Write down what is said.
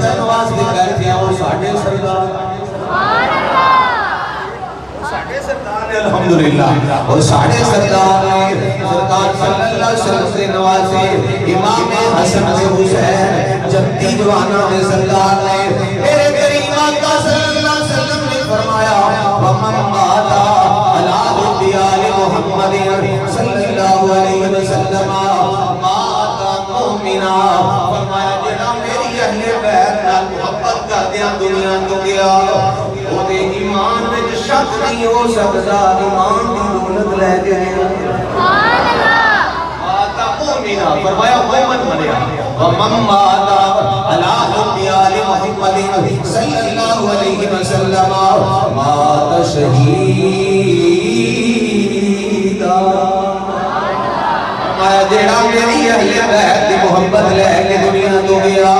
बचन वास्ते बैठे हैं और साडे सरदार अल्हम्दुलिल्लाह और साडे सरदार ने सरकार सल्लल्लाहु अलैहि वसल्लम से नवाजे इमाम हसन से हुसैन जद्दी जवाना ने सरकार ने मेरे करीम आका सल्लल्लाहु अलैहि वसल्लम ने फरमाया वमन माता अला दियाल मुहम्मद सल्लल्लाहु अलैहि वसल्लम माता मुमिना फरमाया जेड़ा मेरी अहले बैत नाल मोहब्बत करदियां दुनिया तो गया ओदे ईमान विच शक नहीं हो सकता ईमान दी दौलत ले गए सुभान अल्लाह माता मुमिना फरमाया मोमिन बनया व मम माता अला दियाल मुहम्मद सल्लल्लाहु अलैहि वसल्लम माता शहीदा फरमाया जेड़ा मेरी अहले बैत दी मोहब्बत ले के दुनिया तो गया